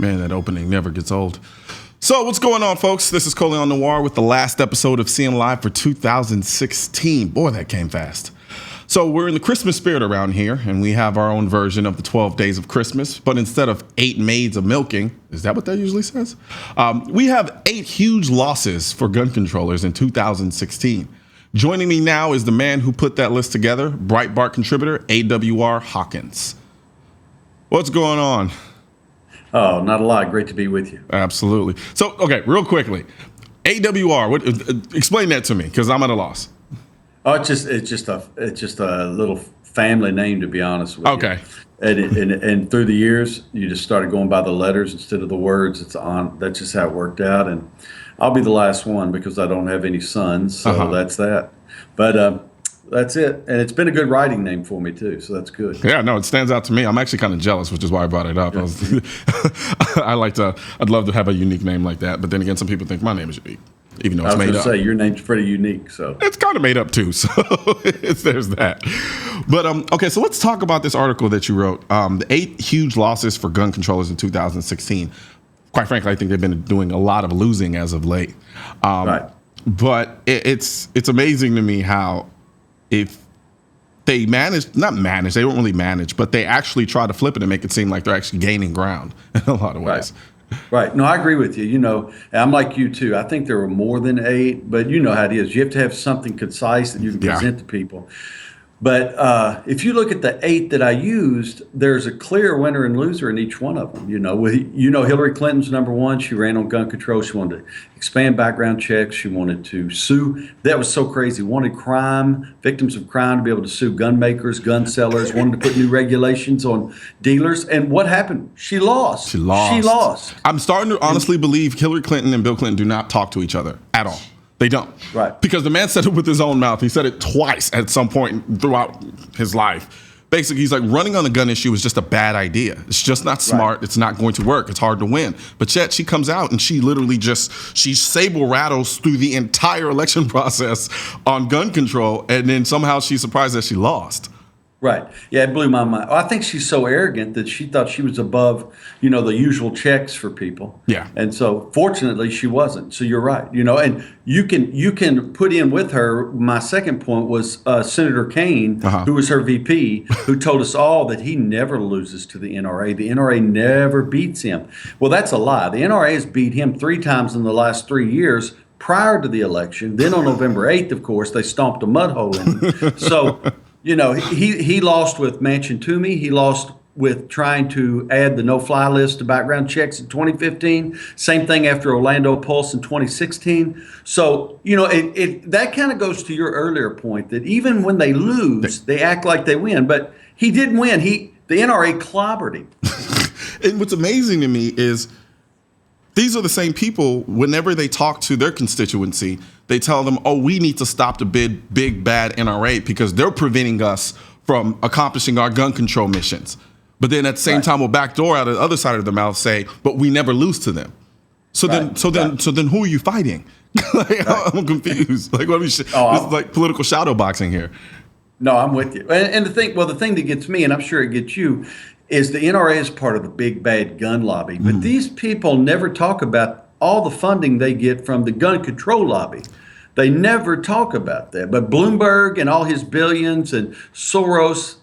Man, that opening never gets old. So what's going on, folks? This is Colion Noir with the last episode of CN Live for 2016. Boy, that came fast. So we're in the Christmas spirit around here, and we have our own version of the 12 days of Christmas. But instead of 8 maids of milking, is that what that usually says? We have 8 huge losses for gun controllers in 2016. Joining me now is the man who put that list together, Breitbart contributor, AWR Hawkins. What's going on? Oh, not a lot. Great to be with you. Absolutely. So, okay, real quickly, AWR. Explain that to me, because I'm at a loss. Oh, it's just a little family name, to be honest with you. Okay. And through the years, you just started going by the letters instead of the words. That's just how it worked out. And I'll be the last one because I don't have any sons, so that's that. But that's it. And it's been a good writing name for me too, so that's good. Yeah, no, it stands out to me. I'm actually kind of jealous, which is why I brought it up. Yeah. I'd love to have a unique name like that, but then again, some people think my name is unique, even though it's made up. I was going to say, your name's pretty unique, so. It's kind of made up too, so there's that. But, okay, so let's talk about this article that you wrote, the 8 huge losses for gun controllers in 2016. Quite frankly, I think they've been doing a lot of losing as of late. Right. But it's amazing to me how if they they don't really manage, but they actually try to flip it and make it seem like they're actually gaining ground in a lot of ways. Right. No, I agree with you. You know, I'm like you too. I think there were more than 8, but you know how it is. You have to have something concise that you can present to people. But if you look at the 8 that I used, there's a clear winner and loser in each one of them. You know, Hillary Clinton's number 1. She ran on gun control. She wanted to expand background checks. She wanted to sue. That was so crazy. Wanted victims of crime to be able to sue gun makers, gun sellers. Wanted to put new regulations on dealers. And what happened? She lost. She lost. I'm starting to honestly believe Hillary Clinton and Bill Clinton do not talk to each other at all. They don't. Right. Because the man said it with his own mouth. He said it twice at some point throughout his life. Basically, he's like, running on the gun issue is just a bad idea. It's just not smart. Right. It's not going to work. It's hard to win. But yet she comes out and she literally she saber rattles through the entire election process on gun control. And then somehow she's surprised that she lost. Right. Yeah, it blew my mind. I think she's so arrogant that she thought she was above, the usual checks for people. Yeah. And so fortunately she wasn't. So you're right. And you can put in with her. My second point was Senator Kaine, who was her VP, who told us all that he never loses to the NRA. The NRA never beats him. Well, that's a lie. The NRA has beat him 3 times in the last 3 years prior to the election. Then on November 8th, of course, they stomped a mud hole in him. So he lost with Manchin Toomey. He lost with trying to add the no-fly list to background checks in 2015. Same thing after Orlando Pulse in 2016. So, that kind of goes to your earlier point that even when they lose, they act like they win. But he didn't win. The NRA clobbered him. And what's amazing to me is these are the same people, whenever they talk to their constituency, they tell them, oh, we need to stop the big bad NRA because they're preventing us from accomplishing our gun control missions. But then at the same time, we'll backdoor out of the other side of the mouth say, but we never lose to them. So then who are you fighting? I'm confused. Like, this is like political shadow boxing here. No, I'm with you. And the thing that gets me, and I'm sure it gets you, is the NRA is part of the big bad gun lobby. But these people never talk about all the funding they get from the gun control lobby. They never talk about that. But Bloomberg and all his billions and Soros,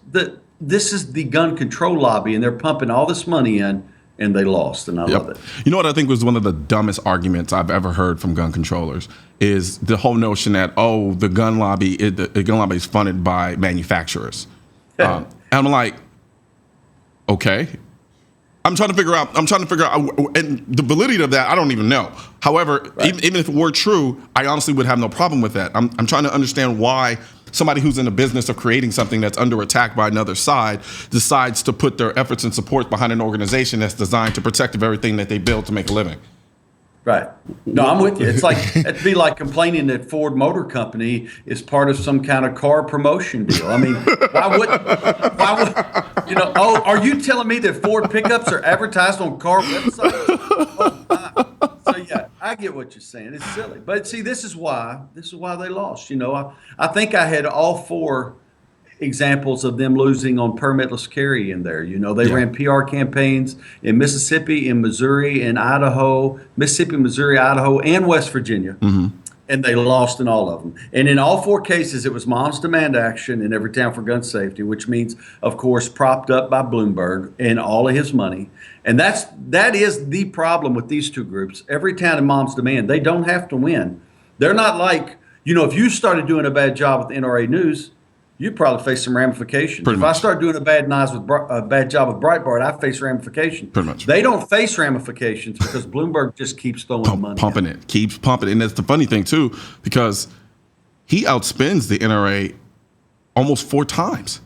this is the gun control lobby, and they're pumping all this money in, and they lost, and I love it. You know what I think was one of the dumbest arguments I've ever heard from gun controllers is the whole notion that, the gun lobby is funded by manufacturers. And I'm like, okay. I'm trying to figure out, and the validity of that, I don't even know. However, even if it were true, I honestly would have no problem with that. I'm trying to understand why somebody who's in the business of creating something that's under attack by another side decides to put their efforts and support behind an organization that's designed to protect the very thing that they build to make a living. Right. No, I'm with you. It'd be like complaining that Ford Motor Company is part of some kind of car promotion deal. I mean, why would, are you telling me that Ford pickups are advertised on car websites? So yeah, I get what you're saying. It's silly. But see, this is why they lost. I think I had all 4 examples of them losing on permitless carry in there. You know, they ran PR campaigns in Mississippi, in Missouri, in Idaho, Mississippi, Missouri, Idaho, and West Virginia. And they lost in all of them. And in all 4 cases, it was Moms Demand Action in Every Town for Gun Safety, which means, of course, propped up by Bloomberg and all of his money. And that is the problem with these 2 groups. Every Town and Moms Demand, they don't have to win. They're not like, you know, if you started doing a bad job with NRA News, you'd probably face some ramifications. Pretty if much. I start doing a bad job with Breitbart, I face ramifications. Pretty much. They don't face ramifications because Bloomberg just keeps throwing money. Pumping it, keeps pumping it. And that's the funny thing, too, because he outspends the NRA almost 4 times.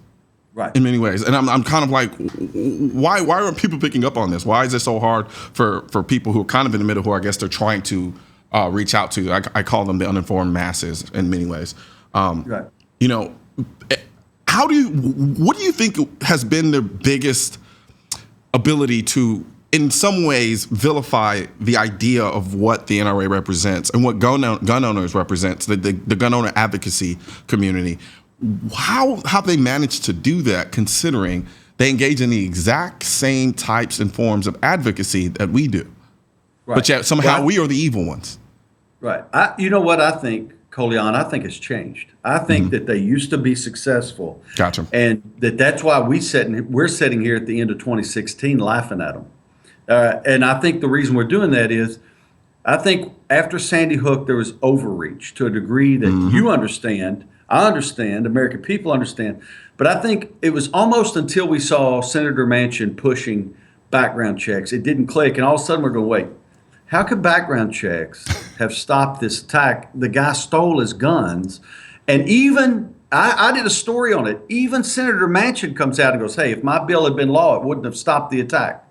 Right. In many ways. And I'm kind of like, why aren't people picking up on this? Why is it so hard for people who are kind of in the middle, who I guess they're trying to reach out to? I call them the uninformed masses in many ways. Right. You know, what do you think has been the biggest ability to, in some ways, vilify the idea of what the NRA represents and what gun owners represents, the gun owner advocacy community? How have they managed to do that, considering they engage in the exact same types and forms of advocacy that we do? Right. But yet somehow we are the evil ones. Right. You know what I think, Colion? I think it's changed. I think that they used to be successful. Gotcha. And that's why we're sitting here at the end of 2016 laughing at them. And I think the reason we're doing that is, I think after Sandy Hook, there was overreach to a degree that you understand. I understand, American people understand, but I think it was almost until we saw Senator Manchin pushing background checks, it didn't click, and all of a sudden we're going, wait, how could background checks have stopped this attack? The guy stole his guns, and even, I did a story on it, even Senator Manchin comes out and goes, hey, if my bill had been law, it wouldn't have stopped the attack.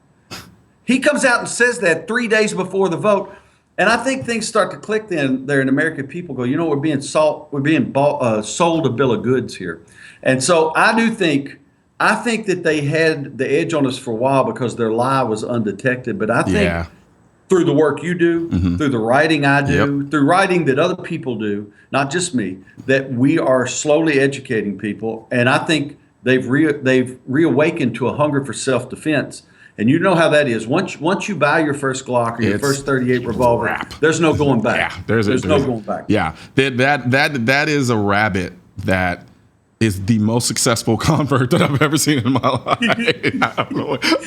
He comes out and says that 3 days before the vote. And I think things start to click then there, and American people go, you know, we're being sold a bill of goods here. And so I think that they had the edge on us for a while because their lie was undetected. But I think through the work you do, through the writing I do, through writing that other people do, not just me, that we are slowly educating people. And I think they've reawakened to a hunger for self-defense. And you know how that is. Once you buy your first Glock or your first .38 revolver, there's no going back. Yeah, there's no going back. Yeah, that is a rabbit that is the most successful convert that I've ever seen in my life. I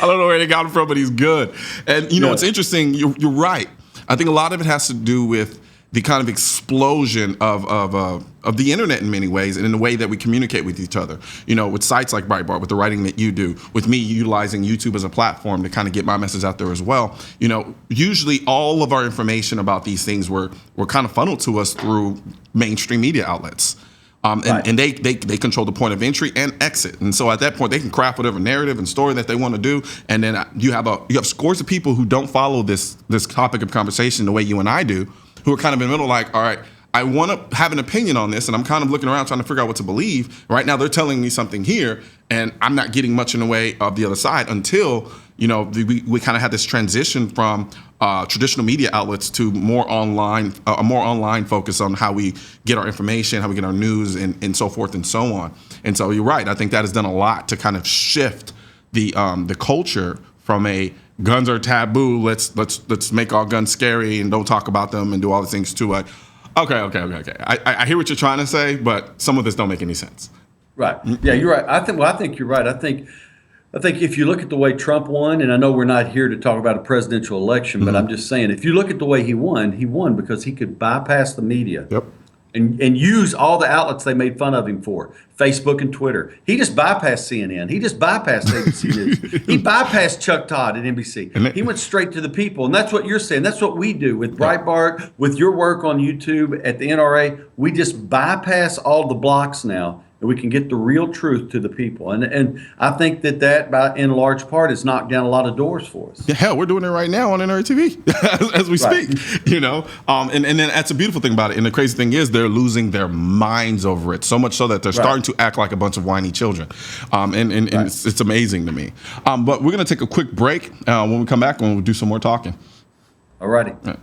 don't know where they got him from, but he's good. And you know, it's interesting. You're right. I think a lot of it has to do with the kind of explosion of the internet in many ways, and in the way that we communicate with each other. You know, with sites like Breitbart, with the writing that you do, with me utilizing YouTube as a platform to kind of get my message out there as well. You know, usually all of our information about these things were kind of funneled to us through mainstream media outlets. And they control the point of entry and exit. And so at that point, they can craft whatever narrative and story that they want to do. And then you have scores of people who don't follow this topic of conversation the way you and I do, who are kind of in the middle, like, all right, I want to have an opinion on this, and I'm kind of looking around trying to figure out what to believe. Right now, they're telling me something here, and I'm not getting much in the way of the other side until, you know, we kind of had this transition from traditional media outlets to a more online focus on how we get our information, how we get our news, and so forth and so on. And so you're right. I think that has done a lot to kind of shift the culture from a guns are taboo, let's make all guns scary and don't talk about them and do all the things to it. Okay. I hear what you're trying to say, but some of this don't make any sense. Right. Yeah, you're right. I think you're right. I think if you look at the way Trump won, and I know we're not here to talk about a presidential election, but I'm just saying, if you look at the way he won because he could bypass the media. Yep. And use all the outlets they made fun of him for, Facebook and Twitter. He just bypassed CNN. He just bypassed ABC News. He bypassed Chuck Todd at NBC. He went straight to the people. And that's what you're saying. That's what we do with Breitbart, with your work on YouTube at the NRA. We just bypass all the blocks now, and we can get the real truth to the people. And I think that by in large part has knocked down a lot of doors for us. Yeah, hell, we're doing it right now on NRATV as we speak. You know, and then that's a beautiful thing about it. And the crazy thing is they're losing their minds over it, so much so that they're starting to act like a bunch of whiny children. And it's amazing to me. But we're going to take a quick break. When we come back, we'll do some more talking. All righty. All right.